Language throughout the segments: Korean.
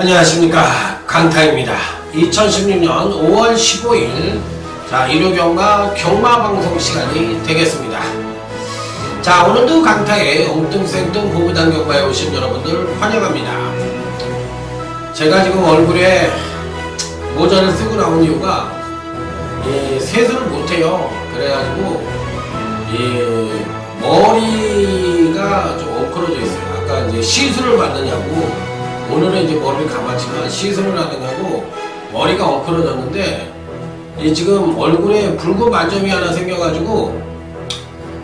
안녕하십니까, 강타입니다. 2016년 5월 15일 자 일요경마 경마방송 시간이 되겠습니다. 자, 오늘도 강타의 엉뚱생뚱 고부당 경마에 오신 여러분들 환영합니다. 제가 지금 얼굴에 모자를 쓰고 나온 이유가 세수를 못해요. 그래가지고 머리가 좀 엉클어져 있어요. 아까 이제 시술을 받느냐고, 오늘은 이제 머리를 감았지만 시술을 하느냐고 머리가 엉클어졌는데, 지금 얼굴에 붉은 반점이 하나 생겨가지고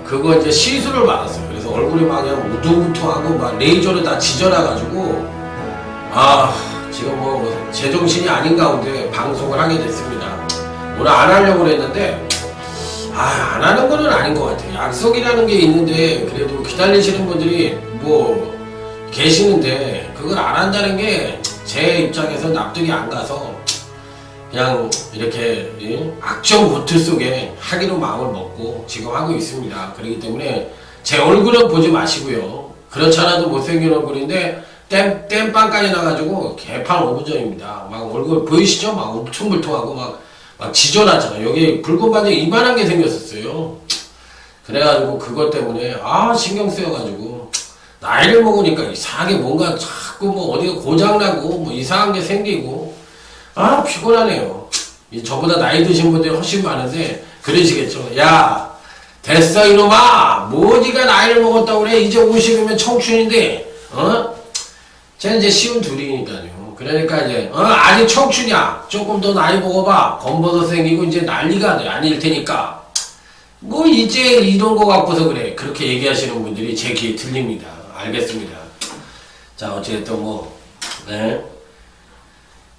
그거 이제 시술을 받았어요. 그래서 얼굴이 막 그냥 우퉁우퉁하고 막 레이저로 다 지져놔가지고 지금 뭐 제정신이 아닌 가운데 방송을 하게 됐습니다. 오늘 안 하려고 그랬는데 안 하는 거는 아닌 것 같아요. 약속이라는 게 있는데 그래도 기다리시는 분들이 뭐 계시는데 그걸 안 한다는 게 제 입장에서 납득이 안 가서 그냥 이렇게 악정 보트 속에 하기로 마음을 먹고 지금 하고 있습니다. 그렇기 때문에 제 얼굴은 보지 마시고요. 그렇잖아도 못생긴 얼굴인데 땜빵까지 나가지고 개판 오부전입니다. 막 얼굴 보이시죠? 막 울퉁불퉁하고 막 지져놨잖아요. 여기 붉은 반점이 이만한 게 생겼었어요. 그래가지고 그것 때문에 신경 쓰여가지고 나이를 먹으니까 이상하게 뭔가 자꾸 뭐 어디가 고장나고 뭐 이상한 게 생기고 피곤하네요. 저보다 나이 드신 분들이 훨씬 많은데 그러시겠죠. 야, 됐어 이놈아, 뭐 니가 나이를 먹었다고 그래. 이제 50이면 청춘인데 쟤는 이제 쉬운 둘이니까요. 그러니까 이제 아직 청춘이야, 조금 더 나이 먹어봐, 검버섯 생기고 이제 난리가 아닐 테니까 뭐 이제 이런 거 갖고서 그래, 그렇게 얘기하시는 분들이 제 귀에 들립니다. 알겠습니다. 자, 어쨌든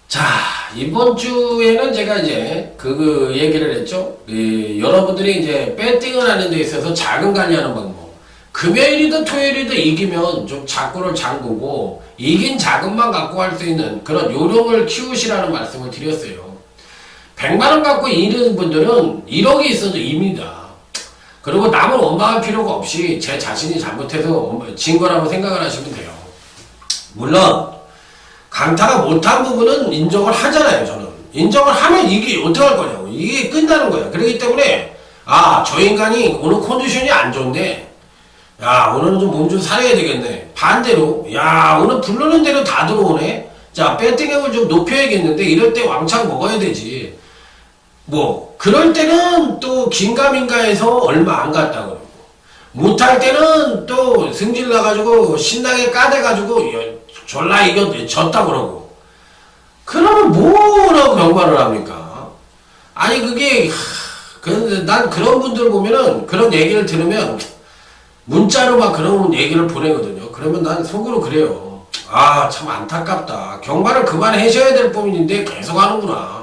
자, 이번 주에는 제가 이제 그 얘기를 했죠. 여러분들이 이제 배팅을 하는 데 있어서 자금 관리하는 방법. 금요일이든 토요일이든 이기면 좀 자꾸를 잠그고 이긴 자금만 갖고 할 수 있는 그런 요령을 키우시라는 말씀을 드렸어요. 100만원 갖고 이기는 분들은 1억이 있어도 입니다. 그리고 남을 원망할 필요가 없이 제 자신이 잘못해서 진 거라고 생각을 하시면 돼요. 물론 강타가 못한 부분은 인정을 하잖아요. 저는 인정을 하면 이게 어떡할 거냐고, 이게 끝나는 거야. 그렇기 때문에 저 인간이 오늘 컨디션이 안 좋은데 오늘은 좀 몸 좀 살려야 되겠네. 반대로 오늘 부르는 대로 다 들어오네. 자, 배팅액을 좀 높여야겠는데 이럴 때 왕창 먹어야 되지. 뭐 그럴 때는 또 긴가민가해서 얼마 안 갔다 그러고, 못할 때는 또 승질 나가지고 신나게 까대가지고 졸라 졌다 그러고, 그러면 뭐라고 경마를 합니까? 아니 그게 난 그런 분들 보면은 그런 얘기를 들으면 문자로 막 그런 얘기를 보내거든요. 그러면 난 속으로 그래요. 참 안타깝다. 경마를 그만하셔야 될 뿐인데 계속 하는구나.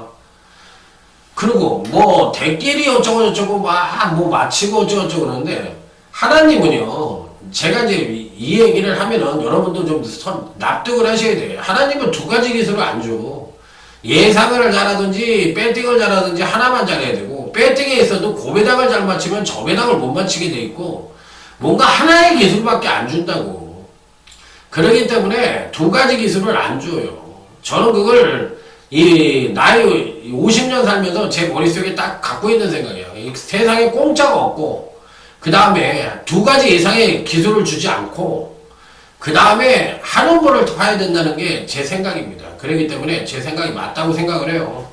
그리고 뭐 대끼리 어쩌고 뭐 마치고 어쩌고 그러는데, 하나님은요, 제가 이제 이 얘기를 하면은 여러분도 좀 납득을 하셔야 돼요. 하나님은 두 가지 기술을 안 줘. 예상을 잘하든지 배팅을 잘하든지 하나만 잘해야 되고, 배팅에 있어도 고배당을 잘 맞추면 저배당을 못 맞추게 돼 있고, 뭔가 하나의 기술밖에 안 준다고. 그러기 때문에 두 가지 기술을 안 줘요. 저는 그걸 나이 50년 살면서 제 머릿속에 딱 갖고 있는 생각이에요. 세상에 공짜가 없고, 그 다음에 두 가지 이상의 기술을 주지 않고, 그 다음에 하는 거를 봐야 된다는 게 제 생각입니다. 그렇기 때문에 제 생각이 맞다고 생각을 해요.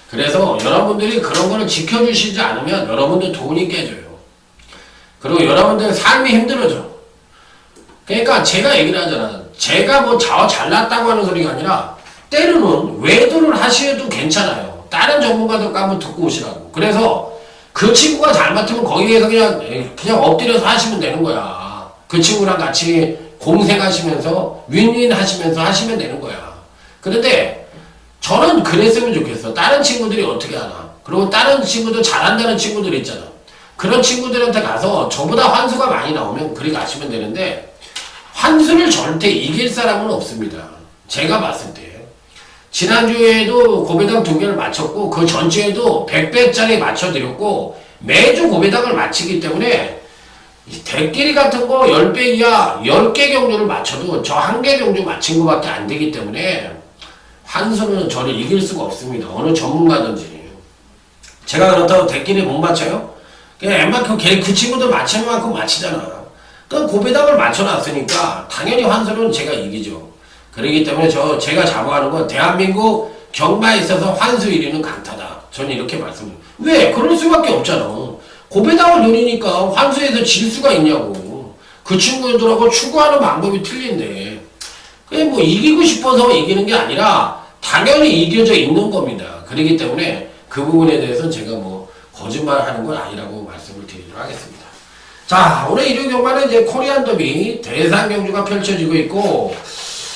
그래서 여러분들이 그런 거를 지켜주시지 않으면 여러분들 돈이 깨져요. 그리고 여러분들 삶이 힘들어져. 그러니까 제가 얘기를 하잖아. 제가 뭐 잘났다고 하는 소리가 아니라 때로는 외도를 하셔도 괜찮아요. 다른 전문가들 한번 듣고 오시라고. 그래서 그 친구가 잘 맡으면 거기에서 그냥 엎드려서 하시면 되는 거야. 그 친구랑 같이 공생하시면서 윈윈 하시면서 하시면 되는 거야. 그런데 저는 그랬으면 좋겠어. 다른 친구들이 어떻게 하나. 그리고 다른 친구들 잘한다는 친구들 있잖아. 그런 친구들한테 가서 저보다 환수가 많이 나오면 그리 가시면 되는데, 환수를 절대 이길 사람은 없습니다. 제가 봤을 때. 지난주에도 고배당 2개를 맞췄고, 그 전주에도 100배짜리 맞춰드렸고, 매주 고배당을 맞히기 때문에 대끼리 같은 거 10배 이하 10개 경주를 맞춰도 저 1개 경주 맞힌 거밖에 안 되기 때문에 한수는 저를 이길 수가 없습니다. 어느 전문가든지. 제가 그렇다고 대끼리 못 맞춰요? 그냥 웬만큼 그 친구들 맞힐 만큼 맞히잖아. 그럼 고배당을 맞춰놨으니까 당연히 환수는 제가 이기죠. 그렇기 때문에 제가 자부하는 건 대한민국 경마에 있어서 환수 1위는 강타다. 저는 이렇게 말씀드립니다. 왜? 그럴 수밖에 없잖아. 고배당을 노리니까 환수에서 질 수가 있냐고. 그 친구들하고 추구하는 방법이 틀린데. 그냥 뭐 이기고 싶어서 이기는 게 아니라 당연히 이겨져 있는 겁니다. 그렇기 때문에 그 부분에 대해서는 제가 뭐 거짓말하는 건 아니라고 말씀을 드리도록 하겠습니다. 자, 오늘 일요 경마는 이제 코리안 더비 대상 경주가 펼쳐지고 있고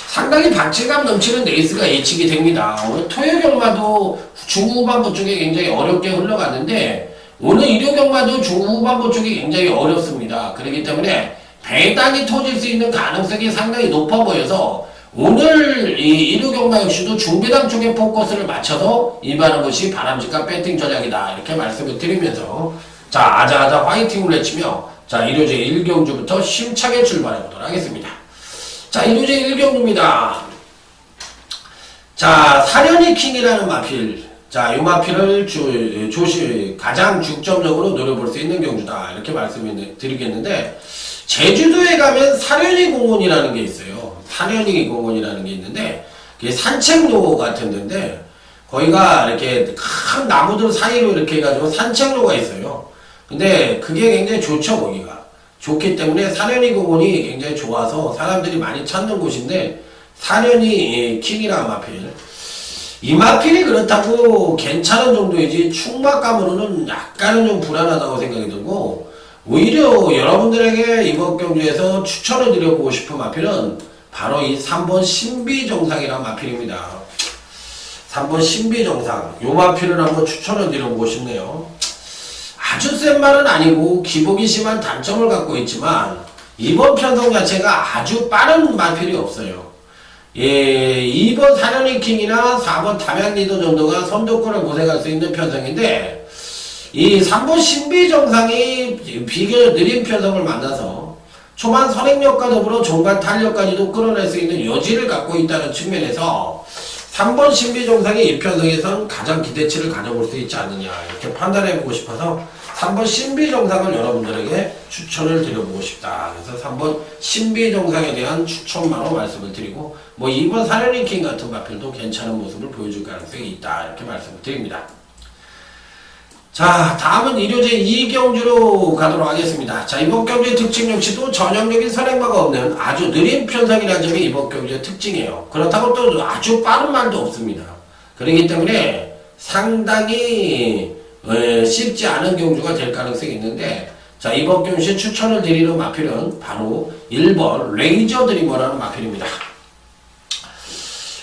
상당히 박진감 넘치는 레이스가 예측이 됩니다. 오늘 토요 경마도 중후반부 쪽에 굉장히 어렵게 흘러갔는데 오늘 일요 경마도 중후반부 쪽이 굉장히 어렵습니다. 그렇기 때문에 배당이 터질 수 있는 가능성이 상당히 높아 보여서 오늘 이 일요 경마 역시도 중배당 쪽에 포커스를 맞춰서 임하는 것이 바람직한 배팅 전략이다. 이렇게 말씀을 드리면서 자, 아자아자 화이팅을 외치며 자, 일요제 1경주부터 힘차게 출발해 보도록 하겠습니다. 자, 일요제 1경주입니다. 자, 사려니 킹이라는 마필. 자, 이 마필을 가장 중점적으로 노려볼 수 있는 경주다. 이렇게 말씀을 드리겠는데, 제주도에 가면 사려니 공원이라는 게 있어요. 사려니 공원이라는 게 있는데, 그게 산책로 같은 데인데, 거기가 이렇게 큰 나무들 사이로 이렇게 해가지고 산책로가 있어요. 근데 그게 굉장히 좋죠, 거기가. 좋기 때문에 사려니 공원이 굉장히 좋아서 사람들이 많이 찾는 곳인데, 사려니 킹이라는 마필. 이 마필이 그렇다고 괜찮은 정도이지 충막감으로는 약간은 좀 불안하다고 생각이 들고 오히려 여러분들에게 이번 경주에서 추천을 드려보고 싶은 마필은 바로 이 3번 신비정상이라는 마필입니다. 3번 신비정상 이 마필을 한번 추천을 드려보고 싶네요. 아주 센 말은 아니고 기복이 심한 단점을 갖고 있지만 이번 편성 자체가 아주 빠른 마필이 없어요. 예, 2번 사려니 킹이나 4번 담양 리더 정도가 선두권을 모색할 수 있는 편성인데 이 3번 신비 정상이 비교적 느린 편성을 만나서 초반 선행력과 더불어 종반 탄력까지도 끌어낼 수 있는 여지를 갖고 있다는 측면에서 3번 신비 정상이 이 편성에선 가장 기대치를 가져볼 수 있지 않느냐 이렇게 판단해보고 싶어서 3번 신비정상을 여러분들에게 추천을 드려보고 싶다. 그래서 3번 신비정상에 대한 추천만으로 말씀을 드리고 뭐 2번 사려니킹 같은 마필도 괜찮은 모습을 보여줄 가능성이 있다. 이렇게 말씀을 드립니다. 자, 다음은 일요제 2경주로 가도록 하겠습니다. 자, 이번 경주의 특징 역시도 전형적인 선행마가 없는 아주 느린 편성이라는 점이 이번 경주의 특징이에요. 그렇다고 또 아주 빠른 말도 없습니다. 그렇기 때문에 상당히 쉽지 않은 경주가 될 가능성이 있는데 자, 이번 경주에 추천을 드리는 마필은 바로 1번 레이저 드리머라는 마필입니다.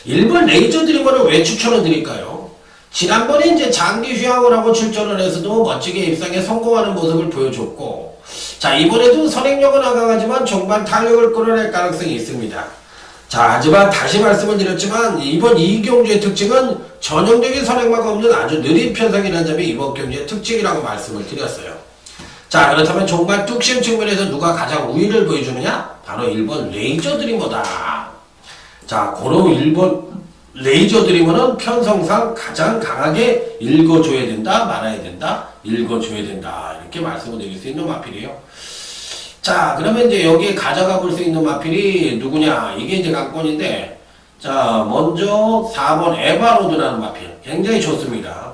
1번 레이저 드리머를 왜 추천을 드릴까요? 지난번에 이제 장기 휴양을 하고 출전을 해서도 멋지게 입상에 성공하는 모습을 보여줬고 자, 이번에도 선행력은 강하지만 종반 탄력을 끌어낼 가능성이 있습니다. 자, 하지만 다시 말씀을 드렸지만 이번 이 경주의 특징은 전형적인 선행마가 없는 아주 느린 편성이라는 점이 이번 경주의 특징이라고 말씀을 드렸어요. 자, 그렇다면 종반 뚝심 측면에서 누가 가장 우위를 보여주느냐? 바로 1번 레이저 드리머다. 자, 고로 1번 레이저 드리머는 편성상 가장 강하게 읽어줘야 된다, 말아야 된다, 읽어줘야 된다. 이렇게 말씀을 드릴 수 있는 마필이에요. 자, 그러면 이제 여기에 가져가 볼 수 있는 마필이 누구냐? 이게 이제 강권인데, 자, 먼저 4번 에바로드라는 마필. 굉장히 좋습니다.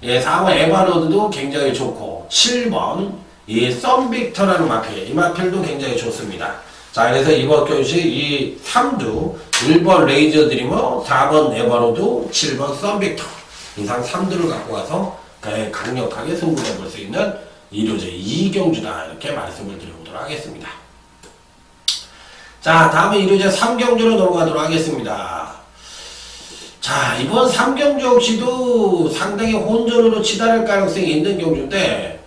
예, 4번 에바로드도 굉장히 좋고, 7번 이 썬빅터라는 마필. 이 마필도 굉장히 좋습니다. 자, 그래서 이번 경시 이 3두, 1번 레이저 드리머, 4번 에바로드, 7번 썬빅터. 이상 3두를 갖고 와서 강력하게 승부해 볼 수 있는 일요제 2경주다. 이렇게 말씀을 드려보도록 하겠습니다. 자, 다음은 일요제 3경주로 넘어가도록 하겠습니다. 자, 이번 3경주 역시도 상당히 혼전으로 치달을 가능성이 있는 경주인데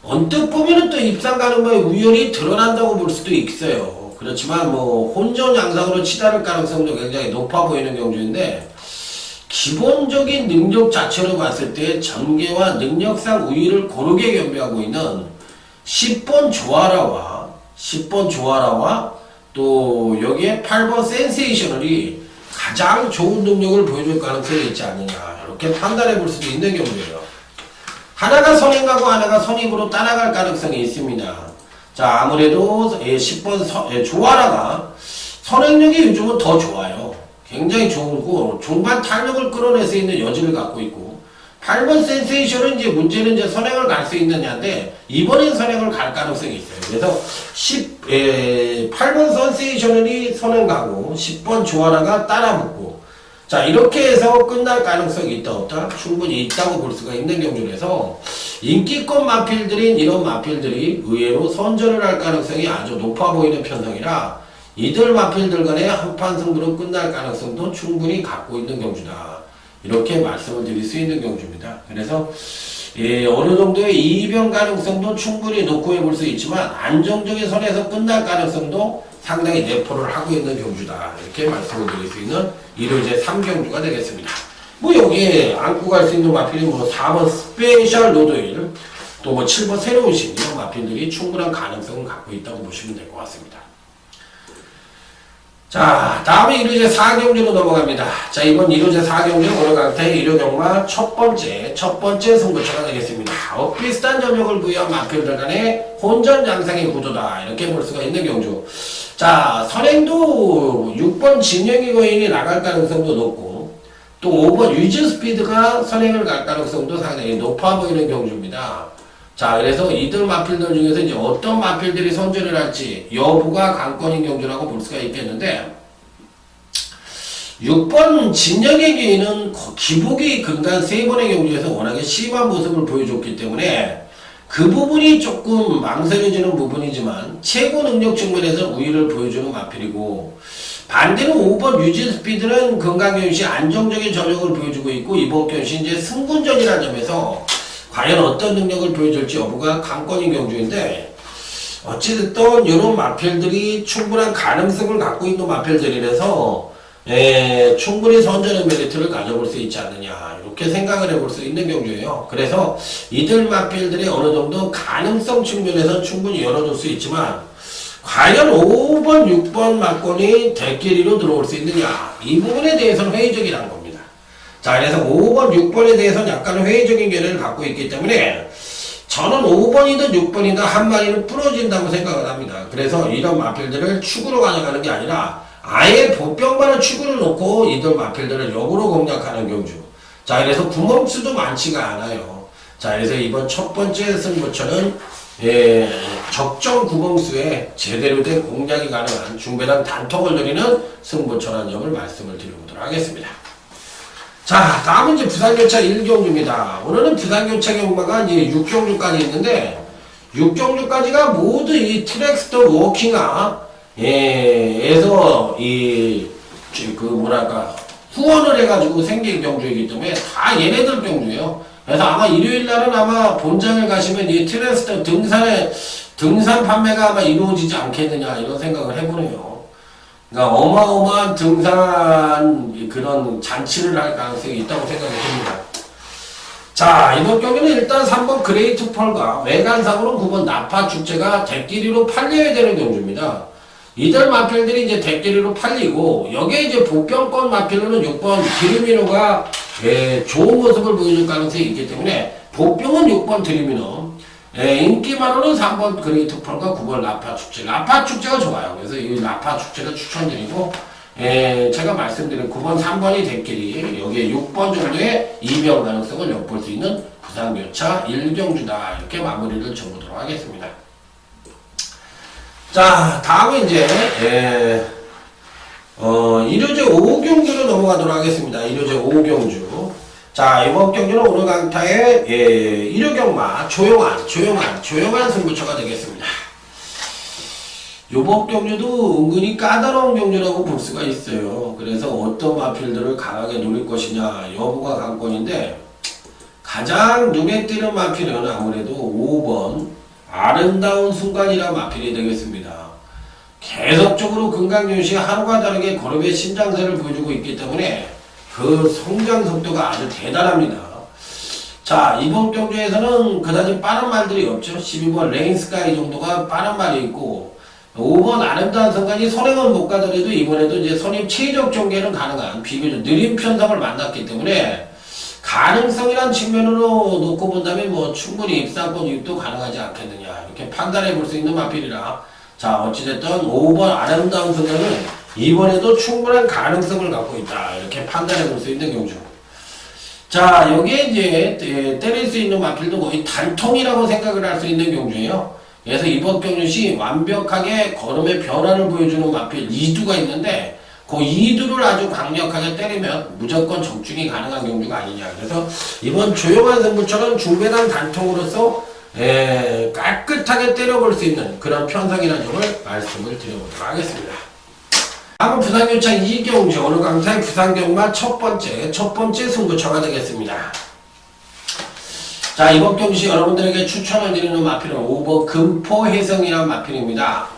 언뜻 보면은 또 입상 가능성의 우열이 드러난다고 볼 수도 있어요. 그렇지만 뭐 혼전 양상으로 치달을 가능성도 굉장히 높아 보이는 경주인데 기본적인 능력 자체로 봤을 때 전개와 능력상 우위를 고르게 겸비하고 있는 10번 조아라와 또 여기에 8번 센세이셔널이 가장 좋은 능력을 보여줄 가능성이 있지 않느냐 이렇게 판단해 볼 수도 있는 경우예요. 하나가 선행가고 하나가 선임으로 따라갈 가능성이 있습니다. 자, 아무래도 10번 조아라가 선행력이 요즘은 더 좋아요. 굉장히 좋고 중반 탄력을 끌어낼 수 있는 여지를 갖고 있고 8번 센세이션은 이제 문제는 이제 선행을 갈 수 있느냐인데 이번엔 선행을 갈 가능성이 있어요. 그래서 8번 센세이션이 선행 가고 10번 조아라가 따라 붙고 자 이렇게 해서 끝날 가능성이 있다 없다? 충분히 있다고 볼 수가 있는 경주라서 인기권 마필들인 이런 마필들이 의외로 선전을 할 가능성이 아주 높아 보이는 편성이라 이들 마필들 간의 한판 승부로 끝날 가능성도 충분히 갖고 있는 경주다. 이렇게 말씀을 드릴 수 있는 경주입니다. 그래서 어느 정도의 이변 가능성도 충분히 놓고 해볼 수 있지만 안정적인 선에서 끝날 가능성도 상당히 내포를 하고 있는 경주다. 이렇게 말씀을 드릴 수 있는 1호제 3경주가 되겠습니다. 뭐 여기에 안고 갈 수 있는 마필이 뭐 4번 스페셜 로드일 또 뭐 7번 새로운 신 이런 마필들이 충분한 가능성을 갖고 있다고 보시면 될 것 같습니다. 자, 다음에 1호제 4경주로 넘어갑니다. 자, 이번 1호제 4경주 오늘 강타의 1호 경마 첫 번째 승부처가 되겠습니다. 비슷한 전력을 부여한 마필들 간의 혼전 양상의 구도다. 이렇게 볼 수가 있는 경주. 자, 선행도 6번 진영이 거인이 나갈 가능성도 높고, 또 5번 유즈 스피드가 선행을 갈 가능성도 상당히 높아 보이는 경주입니다. 자, 그래서 이들 마필들 중에서 이제 어떤 마필들이 선전을 할지 여부가 관건인 경주라고 볼 수가 있겠는데 6번 진영의 기회는 기복이 근간 3번의 경주에서 워낙에 심한 모습을 보여줬기 때문에 그 부분이 조금 망설여지는 부분이지만 최고 능력 측면에서 우위를 보여주는 마필이고 반대로 5번 유진 스피드는 건강경시 안정적인 전력을 보여주고 있고 이번 경시 이제 승군전이라는 점에서 과연 어떤 능력을 보여줄지 여부가 관건인 경주인데 어찌됐든 이런 마필들이 충분한 가능성을 갖고 있는 마필들이라서 충분히 선전의 메리트를 가져볼 수 있지 않느냐 이렇게 생각을 해볼 수 있는 경주예요. 그래서 이들 마필들이 어느 정도 가능성 측면에서 충분히 열어둘 수 있지만 과연 5번, 6번 막권이 대끼리로 들어올 수 있느냐 이 부분에 대해서는 회의적이라는 겁니다. 자, 그래서 5번, 6번에 대해서는 약간 회의적인 견해를 갖고 있기 때문에 저는 5번이든 6번이든 한 마리는 부러진다고 생각을 합니다. 그래서 이런 마필들을 축으로 가져가는 게 아니라 아예 보병만을 축으로 놓고 이들 마필들을 역으로 공략하는 경주. 자, 그래서 구멍수도 많지가 않아요. 자, 그래서 이번 첫 번째 승부처는 적정 구멍수에 제대로 된 공략이 가능한 중배당 단톡을 드리는 승부처라는 점을 말씀을 드려보도록 하겠습니다. 자, 다음은 이제 부산교차 1경주입니다. 오늘은 부산교차 경마가 이제 6경주까지 있는데, 6경주까지가 모두 이 트랙스터 워킹아, 에서 후원을 해가지고 생긴 경주이기 때문에 다 얘네들 경주예요. 그래서 아마 일요일 날은 아마 본장을 가시면 이 트랙스터 등산 판매가 아마 이루어지지 않겠느냐, 이런 생각을 해보네요. 그러니까 어마어마한 등산 그런 잔치를 할 가능성이 있다고 생각이 듭니다. 자, 이번 경기는 일단 3번 그레이트 펄과 외관상으로 9번 나파 축제가 대끼리로 팔려야 되는 경주입니다. 이들 마필들이 이제 대끼리로 팔리고 여기에 이제 복병권 마필로는 6번 드리미노가 좋은 모습을 보여줄 가능성이 있기 때문에 복병은 6번 드리미노 인기만으로는 3번 그레이트 펄과 9번 라파 축제. 라파 축제가 좋아요. 그래서 이 라파 축제를 추천드리고, 제가 말씀드린 9번, 3번이 대끼리, 여기에 6번 정도의 이변 가능성을 엿볼 수 있는 부산교차 1경주다. 이렇게 마무리를 줘보도록 하겠습니다. 자, 다음은 이제, 1호제 5경주로 넘어가도록 하겠습니다. 1호제 5경주. 자, 이번 경주는 오늘 강타의 1호 경마 조용한 승부처가 되겠습니다. 이번 경주도 은근히 까다로운 경주라고 볼 수가 있어요. 그래서 어떤 마필들을 강하게 노릴 것이냐 여부가 관건인데 가장 눈에 띄는 마필은 아무래도 5번 아름다운 순간이라 마필이 되겠습니다. 계속적으로 금강윤시 하루가 다르게 걸음의 신장세를 보여주고 있기 때문에 그 성장 속도가 아주 대단합니다. 자, 이번 경주에서는 그다지 빠른 말들이 없죠. 12번 레인스카이 정도가 빠른 말이 있고 5번 아름다운 순간이 선행은 못 가더라도 이번에도 이제 선임 최적 전개는 가능한 비교적 느린 편성을 만났기 때문에 가능성이란 측면으로 놓고 본다면 뭐 충분히 입상권 유입도 가능하지 않겠느냐 이렇게 판단해 볼 수 있는 마필이라 자 어찌됐든 5번 아름다운 순간은 이번에도 충분한 가능성을 갖고 있다 이렇게 판단해 볼 수 있는 경주. 자 여기에 이제 때릴 수 있는 마필도 거의 단통이라고 생각을 할 수 있는 경주예요. 그래서 이번 경주시 완벽하게 걸음의 변화를 보여주는 마필 2두가 있는데 그 2두를 아주 강력하게 때리면 무조건 적중이 가능한 경주가 아니냐. 그래서 이번 조용한 승부처럼 중배당 단통으로서 깨끗하게 때려볼 수 있는 그런 편성이라는 점을 말씀을 드려보도록 하겠습니다. 다음은 부산교차 2경주 어느 강타의 부산경마 첫 번째 승부처가 되겠습니다. 자 이번 경시 여러분들에게 추천을 드리는 마필은 5번 금포해성이라는 마필입니다.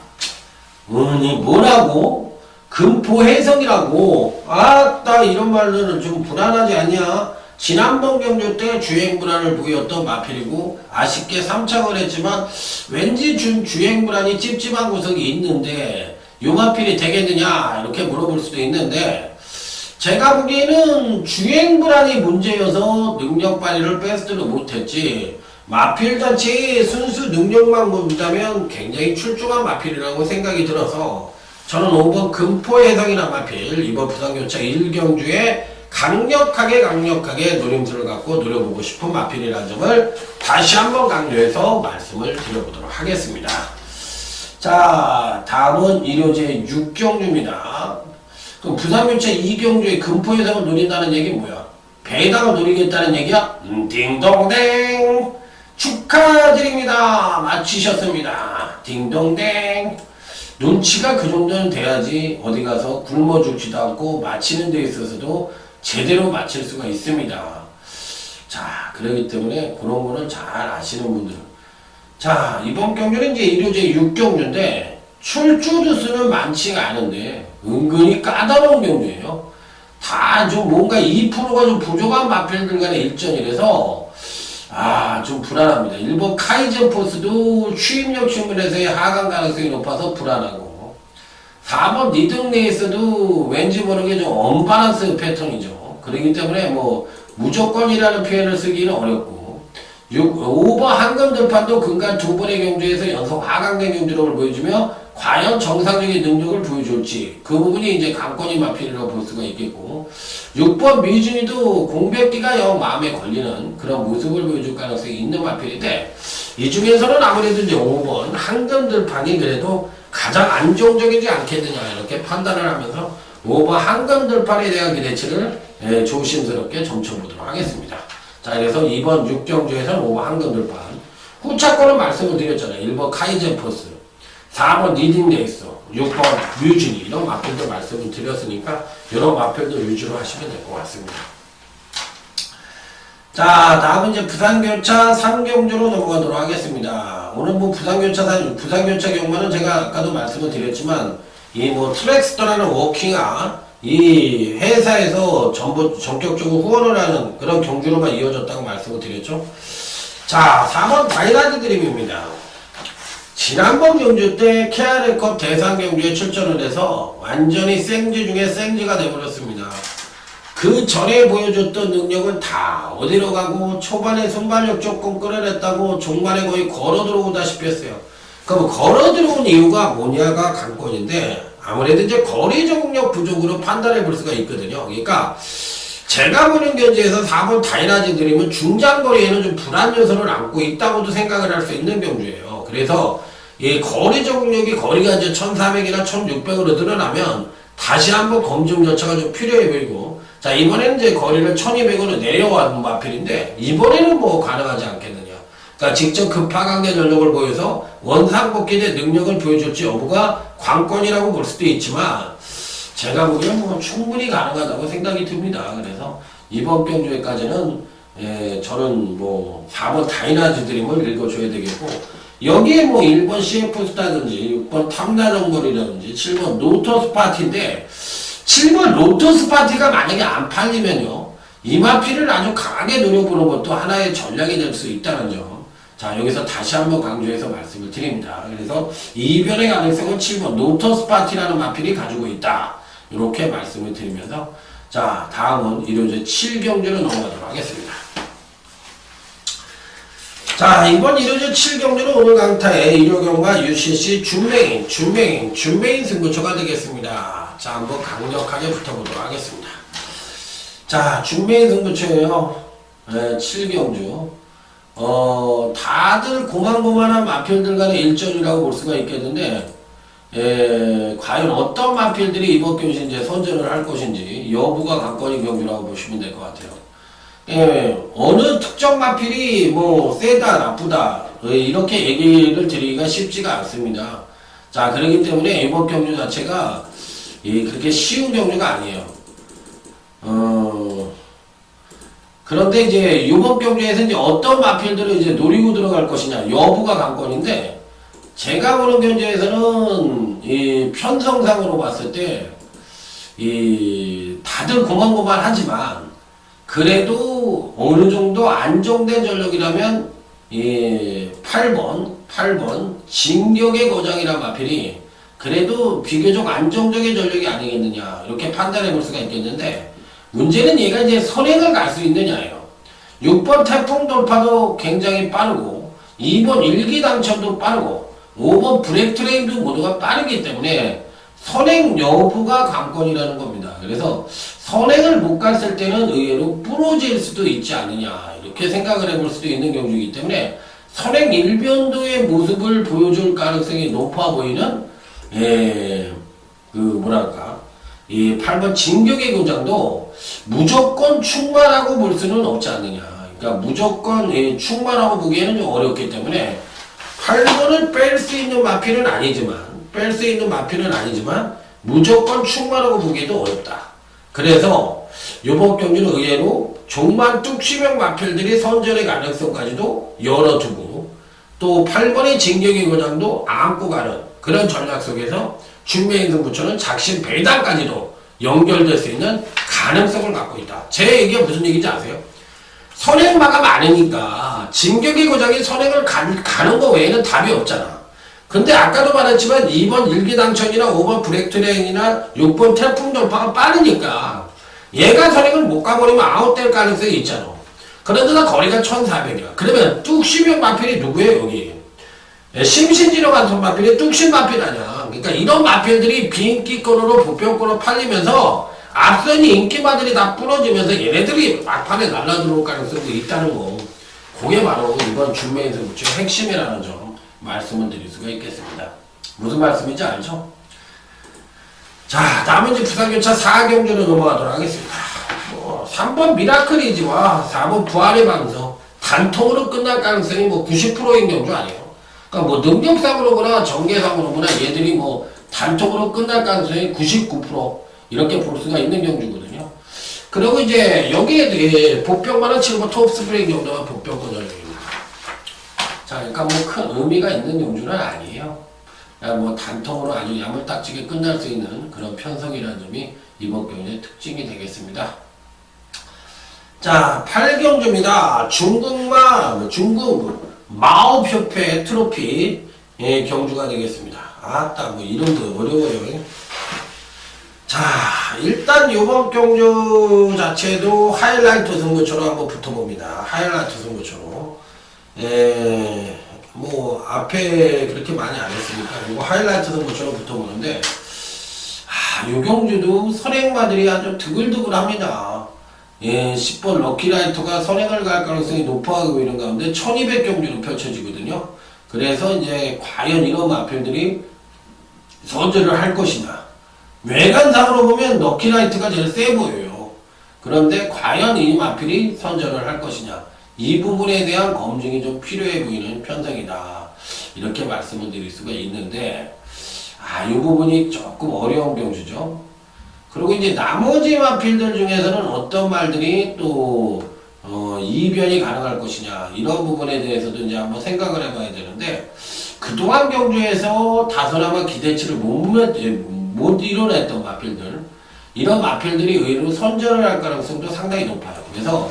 뭐라고? 금포해성이라고? 아따 이런 말들은 좀 불안하지 않냐? 지난번 경주 때 주행 불안을 보였던 마필이고 아쉽게 3착을 했지만 왠지 주행 불안이 찝찝한 구석이 있는데 요 마필이 되겠느냐 이렇게 물어볼 수도 있는데 제가 보기에는 주행 불안이 문제여서 능력 발휘를 베스트로 못했지 마필 자체의 순수 능력만 본다면 굉장히 출중한 마필이라고 생각이 들어서 저는 5번 금포해성이나 마필 이번 부산교차 1경주에 강력하게 노림수를 갖고 노려보고 싶은 마필이라는 점을 다시 한번 강조해서 말씀을 드려보도록 하겠습니다. 자 다음은 일요제 6경주입니다. 그럼 부산교차 2경주에 금포해성을 노린다는 얘기는 뭐야? 배당을 노리겠다는 얘기야? 딩동댕 축하드립니다. 맞히셨습니다. 딩동댕 눈치가 그 정도는 돼야지 어디 가서 굶어 죽지도 않고 맞히는 데 있어서도 제대로 맞힐 수가 있습니다. 자 그렇기 때문에 그런 거는 잘 아시는 분들은 자 이번 경주는 이제 일요제 6경주인데 출주 주수는 많지가 않은데 은근히 까다로운 경주예요. 다 좀 뭔가 2%가 좀 부족한 마필들 간의 일전이라서 좀 불안합니다. 1번 카이젠 포스도 추임력 측면에서의 하강 가능성이 높아서 불안하고 4번 니등 레이스도 왠지 모르게 좀 언밸런스 패턴이죠. 그렇기 때문에 뭐 무조건이라는 표현을 쓰기는 어렵고 5번 한금들판도 근간 두 번의 경주에서 연속 하강된 경주력을 보여주며 과연 정상적인 능력을 보여줄지 그 부분이 이제 강권이 마필이라고 볼 수가 있겠고 6번 미준이도 공백기가 영 마음에 걸리는 그런 모습을 보여줄 가능성이 있는 마필인데 이 중에서는 아무래도 이제 5번 한금들판이 그래도 가장 안정적이지 않겠느냐 이렇게 판단을 하면서 5번 한금들판에 대한 기대치를 조심스럽게 점쳐보도록 하겠습니다. 자 그래서 이번 6경주에서는 5번 한금들판 후차권은 말씀을 드렸잖아요. 1번 카이젠 포스 4번 니딩 레이스 6번 뮤진이 이런 마필도 말씀을 드렸으니까 이런 마필도 위주로 하시면 될 것 같습니다. 자 다음은 이제 부산교차 3경주로 넘어가도록 하겠습니다. 오늘 뭐 부산교차 경마는 제가 아까도 말씀을 드렸지만 이 뭐 트랙스터라는 워킹아 이 회사에서 전격적으로 후원을 하는 그런 경주로만 이어졌다고 말씀을 드렸죠. 자 4번 다이나드 드림입니다. 지난번 경주 때 KR컵 대상 경주에 출전을 해서 완전히 생쥐 중에 생쥐가 되어버렸습니다. 그 전에 보여줬던 능력은 다 어디로 가고 초반에 순발력 조금 끌어냈다고 종반에 거의 걸어 들어오다시피 했어요. 그럼 걸어 들어온 이유가 뭐냐가 관건인데 아무래도 이제 거리 적응력 부족으로 판단해 볼 수가 있거든요. 그러니까 제가 보는 견지에서 4번 다이나지 드림은 중장거리에는 좀 불안 요소를 안고 있다고도 생각을 할 수 있는 경주예요. 그래서 이 거리 적응력이 거리가 이제 1400이나 1600으로 늘어나면 다시 한번 검증 절차가 좀 필요해 보이고 자 이번에는 이제 거리를 1200으로 내려온 마필인데 이번에는 뭐 가능하지 않겠느냐. 그러니까 직접 급하강대 전력을 보여서 원상복귀의 능력을 보여줄지 여부가 관건이라고 볼 수도 있지만 제가 보기엔 뭐 충분히 가능하다고 생각이 듭니다. 그래서 이번 경주에까지는 저는 뭐 4번 다이나지 드림을 읽어줘야 되겠고 여기에 뭐 1번 CF스타든지 6번 탐나정거리라든지 7번 로터스 파티인데 7번 로터스 파티가 만약에 안 팔리면요 이 마필을 아주 강하게 노려보는 것도 하나의 전략이 될 수 있다는 점 자, 여기서 다시 한번 강조해서 말씀을 드립니다. 그래서 이변의 가능성은 7번 노터스 파티라는 마필이 가지고 있다. 이렇게 말씀을 드리면서 자, 다음은 일요제 7경주로 넘어가도록 하겠습니다. 자, 이번 일요제 7경주는 오늘 강타의 일요경과 UCC 준맹인 승부처가 되겠습니다. 자, 한번 강력하게 붙어보도록 하겠습니다. 자, 준맹인 승부처예요. 네, 7경주. 다들 고만고만한 마필들 간의 일전이라고 볼 수가 있겠는데, 과연 어떤 마필들이 이번 경주 이제 선전을 할 것인지 여부가 관건인 경주라고 보시면 될 것 같아요. 어느 특정 마필이 뭐 세다 나쁘다 이렇게 얘기를 드리기가 쉽지가 않습니다. 자, 그렇기 때문에 이번 경주 자체가 그렇게 쉬운 경주가 아니에요. 그런데 이제 이번 경주에서 이제 어떤 마필들을 이제 노리고 들어갈 것이냐 여부가 관건인데, 제가 보는 경주에서는 이 편성상으로 봤을 때 다들 고만고만하지만 그래도 어느 정도 안정된 전력이라면 8번 진격의 거장이란 마필이 그래도 비교적 안정적인 전력이 아니겠느냐 이렇게 판단해 볼 수가 있겠는데, 문제는 얘가 이제 선행을 갈 수 있느냐예요. 6번 태풍 돌파도 굉장히 빠르고 2번 일기 당첨도 빠르고 5번 브레이크 트레인도 모두가 빠르기 때문에 선행 여부가 관건이라는 겁니다. 그래서 선행을 못 갔을 때는 의외로 부러질 수도 있지 않느냐 이렇게 생각을 해볼 수도 있는 경주이기 때문에 선행 일변도의 모습을 보여줄 가능성이 높아 보이는 이 8번 진격의 교장도 무조건 충만하고 볼 수는 없지 않느냐. 그러니까 무조건 충만하고 보기에는 좀 어렵기 때문에 8번을 뺄 수 있는 마필은 아니지만 무조건 충만하고 보기에도 어렵다. 그래서 이번 경기는 의외로 종만 뚝심형 마필들이 선전의 가능성까지도 열어두고 또 8번의 진격의 거장도 안고 가는 그런 전략 속에서 준맹인 승부처는 작심 배당까지도 연결될 수 있는 가능성을 갖고 있다. 제 얘기가 무슨 얘기인지 아세요? 선행마가 많으니까 진격의 거장이 선행을 가는 거 외에는 답이 없잖아. 근데 아까도 말했지만 2번 일기당천이나 5번 브렉트레인이나 6번 태풍 돌파가 빠르니까 얘가 선행을 못 가버리면 아웃될 가능성이 있잖아. 그런데다 거리가 1400이야. 그러면 뚝심형 마필이 누구예요 여기? 심신지로 간 마필이 뚝심 마필 아니야. 그러니까 이런 마필들이 비인기권으로 보편권으로 팔리면서 앞선 인기마들이 다 부러지면서 얘네들이 막판에 날라들어올 가능성도 있다는 거. 그게 바로 이번 준맹인 승부처의 핵심이라는 점 말씀을 드릴 수가 있겠습니다. 무슨 말씀인지 알죠? 자, 다음은 이제 부산교차 4경주로 넘어가도록 하겠습니다. 3번 미라클이지와 4번 부활의 방석 단통으로 끝날 가능성이 90%인 경주 아니에요. 그러니까 능력상으로 보나 전개상으로 보나 얘들이 단통으로 끝날 가능성이 99% 이렇게 볼 수가 있는 경주거든요. 그리고 이제 여기에 복병만은 7번 톱스프링 정도가 복병권 전력입니다. 자, 그러니까 큰 의미가 있는 경주는 아니에요. 그냥 단통으로 아주 야물딱지게 끝날 수 있는 그런 편성이라는 점이 이번 경주의 특징이 되겠습니다. 자, 8경주입니다. 중국 마오협회 트로피 경주가 되겠습니다. 아따, 이름도 어려워요. 자, 일단 이번 경주 자체도 하이라이트 승부처로 한번 붙어봅니다. 하이라이트 승부처로. 앞에 그렇게 많이 안 했으니까, 이거 하이라이트 승부처로 붙어보는데, 요 경주도 선행마들이 아주 드글드글 합니다. 10번 럭키라이터가 선행을 갈 가능성이 높아가고 있는 가운데 1200경주로 펼쳐지거든요. 그래서 이제 과연 이런 마필들이 선전을 할 것이냐. 외관상으로 보면 럭키라이트가 제일 세 보여요. 그런데 과연 이 마필이 선전을 할 것이냐. 이 부분에 대한 검증이 좀 필요해 보이는 편성이다. 이렇게 말씀을 드릴 수가 있는데, 이 부분이 조금 어려운 경주죠. 그리고 이제 나머지 마필들 중에서는 어떤 말들이 또 이변이 가능할 것이냐 이런 부분에 대해서도 이제 한번 생각을 해봐야 되는데, 그동안 경주에서 다소나마 기대치를 못 이뤄냈던 마필들, 이런 마필들이 의외로 선전을 할 가능성도 상당히 높아요. 그래서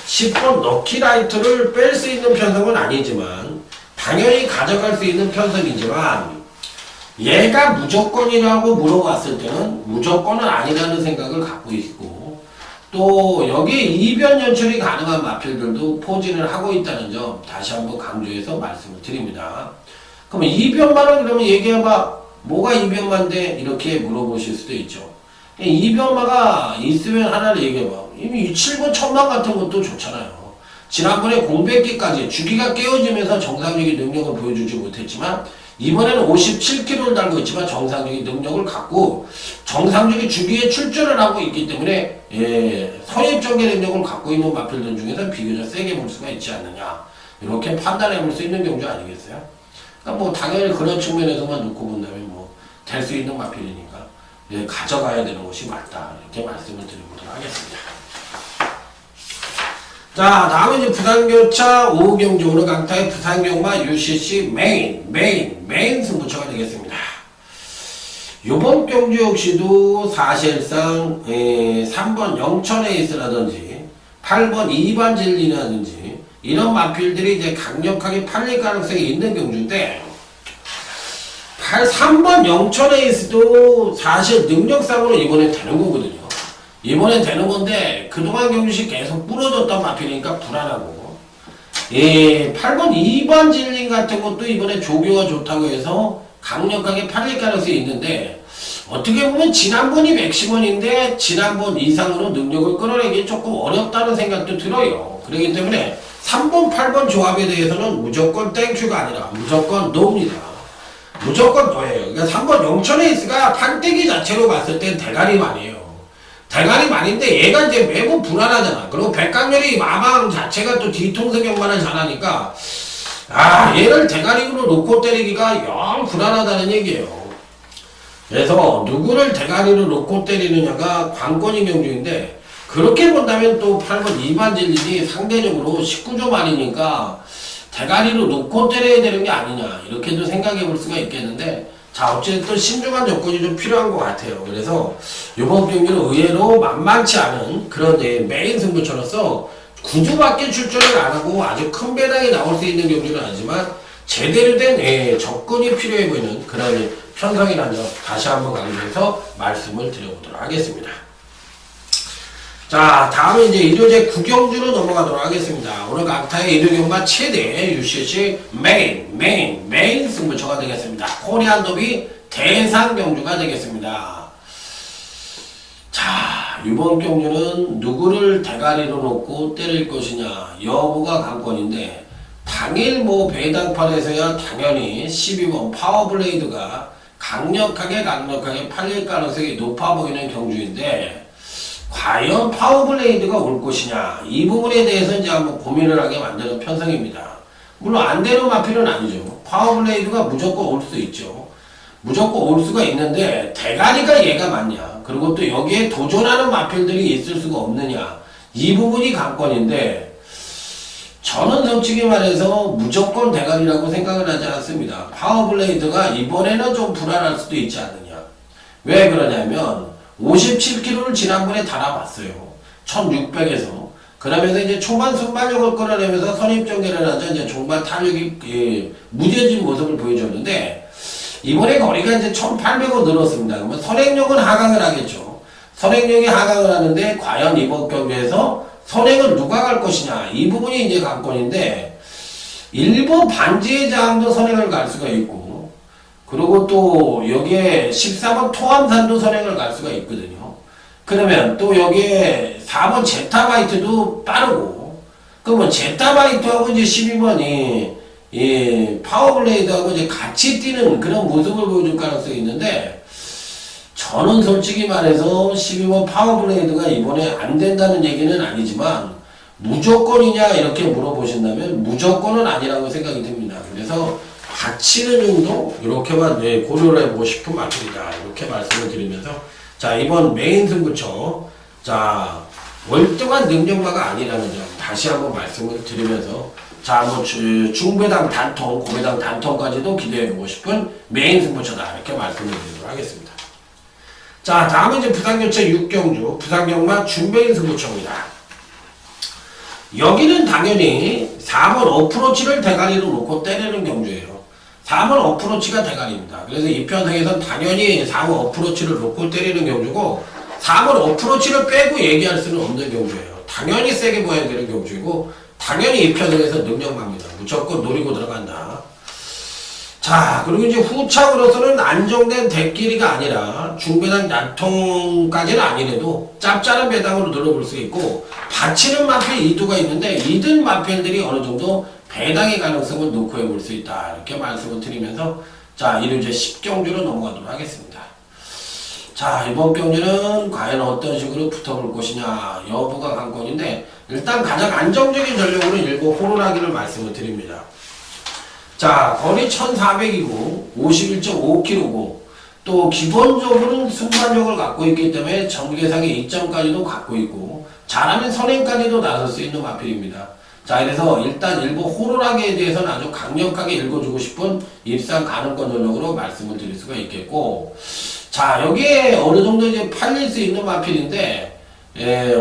10번 럭키라이트를 뺄 수 있는 편성은 아니지만 당연히 가져갈 수 있는 편성이지만 얘가 무조건이라고 물어봤을 때는 무조건은 아니라는 생각을 갖고 있고 또 여기에 이변 연출이 가능한 마필들도 포진을 하고 있다는 점 다시 한번 강조해서 말씀을 드립니다. 그러면 이변마를 그러면 얘기해봐. 뭐가 이변마인데? 이렇게 물어보실 수도 있죠. 이변마가 있으면 하나를 얘기해봐. 이미 7번 천만 같은 것도 좋잖아요. 지난번에 공백기까지 주기가 깨어지면서 정상적인 능력을 보여주지 못했지만 이번에는 57kg를 달고 있지만 정상적인 능력을 갖고 정상적인 주기에 출전을 하고 있기 때문에 선입전개 능력을 갖고 있는 마필들 중에서 비교적 세게 볼 수가 있지 않느냐 이렇게 판단해 볼 수 있는 경주 아니겠어요? 그러니까 뭐 당연히 그런 측면에서만 놓고 본다면 뭐 될 수 있는 마필이니까 가져가야 되는 것이 맞다 이렇게 말씀을 드려보도록 하겠습니다. 자, 다음은 이제 부산교차 5경주 오늘 강타의 부산경마 UCC 메인 승부처가 되겠습니다. 요번 경주 역시도 사실상 3번 영천에이스라든지 8번 2반 진리라든지 이런 마필들이 이제 강력하게 팔릴 가능성이 있는 경주인데 3번 영천에이스도 사실 능력상으로 이번에 되는 거거든요. 이번엔 되는 건데 그동안 경주시 계속 부러졌던 마필이니까 불안하고 8번 2번 진링 같은 것도 이번에 조교가 좋다고 해서 강력하게 팔릴 가능성이 있는데 어떻게 보면 지난번이 맥시멈인데 지난번 이상으로 능력을 끌어내기 조금 어렵다는 생각도 들어요. 그렇기 때문에 3번 8번 조합에 대해서는 무조건 땡큐가 아니라 무조건 노입니다. 무조건 노예요. 그러니까 3번 영천에이스가 판때기 자체로 봤을 땐 대가리만이에요. 대가리만인데 얘가 이제 매번 불안하잖아. 그리고 백강렬이 마방 자체가 또 뒤통수 경만을 잘하니까 얘를 대가리로 놓고 때리기가 영 불안하다는 얘기예요. 그래서 누구를 대가리로 놓고 때리느냐가 관건인 경주인데 그렇게 본다면 또 8번 2반 진리이 상대적으로 19조 만이니까 대가리로 놓고 때려야 되는 게 아니냐 이렇게도 생각해 볼 수가 있겠는데 자 어쨌든 신중한 조건이 좀 필요한 것 같아요. 그래서 이번 경기는 의외로 만만치 않은 그런 메인 승부처로서 9주밖에 출전을 안 하고 아주 큰 배당이 나올 수 있는 경기는 아니지만 제대로 된 접근이 필요해 보이는 그런 편성이라는 점 다시 한번 강조해서 말씀을 드려보도록 하겠습니다. 자, 다음은 이제 일요제 구경주로 넘어가도록 하겠습니다. 오늘 강타의 일요경마 최대 UCC 메인 승부처가 되겠습니다. 코리안 더비 대상 경주가 되겠습니다. 자, 이번 경주는 누구를 대가리로 놓고 때릴 것이냐 여부가 관건인데 당일 뭐 배당판에서야 당연히 12번 파워블레이드가 강력하게 팔릴 가능성이 높아 보이는 경주인데 과연 파워블레이드가 올 것이냐 이 부분에 대해서 이제 한번 고민을 하게 만드는 편성입니다. 물론 안 되는 마필은 아니죠. 파워블레이드가 무조건 올 수 있죠. 무조건 올 수가 있는데 대가리가 얘가 맞냐 그리고 또 여기에 도전하는 마필들이 있을 수가 없느냐 이 부분이 관건인데 저는 솔직히 말해서 무조건 대가리라고 생각을 하지 않습니다. 파워블레이드가 이번에는 좀 불안할 수도 있지 않느냐. 왜 그러냐면 57kg를 지난번에 달아봤어요. 1600에서. 그러면서 이제 초반 순발력을 끌어내면서 선입전개를 하자 이제 종반 탄력이 무뎌진 모습을 보여줬는데 이번에 거리가 이제 1800으로 늘었습니다. 그러면 선행력은 하강을 하겠죠. 선행력이 하강을 하는데 과연 이번 경기에서 선행을 누가 갈 것이냐 이 부분이 이제 관건인데 일부 반지의 장도 선행을 갈 수가 있고 그리고 또 여기에 14번 토암산도 선행을 갈 수가 있거든요. 그러면 또 여기에 4번 제타바이트도 빠르고 그러면 제타바이트하고 이제 12번이 파워블레이드하고 이제 같이 뛰는 그런 모습을 보여줄 가능성이 있는데 저는 솔직히 말해서 12번 파워블레이드가 이번에 안 된다는 얘기는 아니지만 무조건이냐 이렇게 물어보신다면 무조건은 아니라고 생각이 듭니다. 그래서 가치는 정도 이렇게만 고려를 해보고 싶은 마필이다 이렇게 말씀을 드리면서 자 이번 메인 승부처 자 월등한 능력마가 아니라는 점 다시 한번 말씀을 드리면서 자 뭐 중배당 단통 고배당 단통까지도 기대해보고 싶은 메인 승부처다 이렇게 말씀을 드리도록 하겠습니다. 자 다음은 이제 부산교체 6경주 부산경마 준메인 승부처입니다. 여기는 당연히 4번 어프로치를 대가리로 놓고 때리는 경주예요. 4번 어프로치가 대가리입니다. 그래서 이 편성에선 당연히 4번 어프로치를 놓고 때리는 경주고 4번 어프로치를 빼고 얘기할 수는 없는 경주예요. 당연히 세게 보여야 되는 경주이고 당연히 이 편성에서 능력만입니다. 무조건 노리고 들어간다. 자, 그리고 이제 후착으로서는 안정된 대끼리가 아니라 중배당 약통까지는 아니래도 짭짤한 배당으로 늘어볼 수 있고 받치는 마필 이두가 있는데 이든 마필들이 어느 정도 배당의 가능성을 놓고 해볼 수 있다. 이렇게 말씀을 드리면서 자, 이를 이제 10경주로 넘어가도록 하겠습니다. 자, 이번 경주는 과연 어떤 식으로 붙어볼 것이냐 여부가 관건인데 일단 가장 안정적인 전력으로 일곱 호루라기를 말씀을 드립니다. 자, 거리 1400이고 51.5km고 또 기본적으로는 순간력을 갖고 있기 때문에 전개상의 2점까지도 갖고 있고 잘하면 선행까지도 나설 수 있는 마필입니다. 자, 그래서 일단 일부 호루라기에 대해서는 아주 강력하게 읽어주고 싶은 입상 가능권 전력으로 말씀을 드릴 수가 있겠고 자, 여기에 어느 정도 이제 팔릴 수 있는 마필인데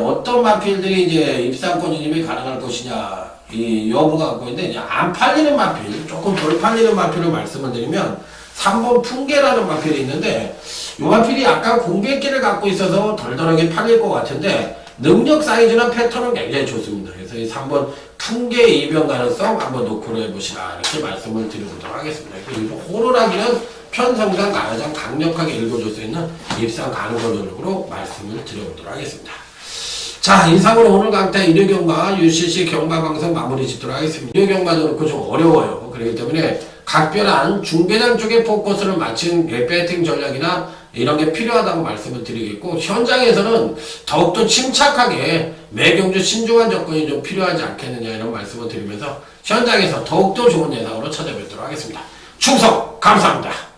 어떤 마필들이 이제 입상권 진입이 가능할 것이냐 이 여부가 갖고 있는데 이제 안 팔리는 마필, 조금 덜 팔리는 마필을 말씀을 드리면 3번 풍계라는 마필이 있는데 이 마필이 약간 공백기를 갖고 있어서 덜덜하게 팔릴 것 같은데 능력 사이즈나 패턴은 굉장히 좋습니다. 그래서 이 3번 풍계 이변 가능성 한번 노크를 해보시라 이렇게 말씀을 드려보도록 하겠습니다. 그리고 호루라기는 편성상 가장 강력하게 읽어줄 수 있는 입상 가능권 전력으로 말씀을 드려보도록 하겠습니다. 자, 이상으로 오늘 강타 일요경마 UCC 경마 방송 마무리 짓도록 하겠습니다. 일요경마도 그렇고 좀 어려워요. 그렇기 때문에 각별한 중배당 쪽에 포커스를 맞춘 배팅 전략이나 이런 게 필요하다고 말씀을 드리겠고 현장에서는 더욱더 침착하게 매경주 신중한 접근이 좀 필요하지 않겠느냐 이런 말씀을 드리면서 현장에서 더욱더 좋은 예상으로 찾아뵙도록 하겠습니다. 충성 감사합니다.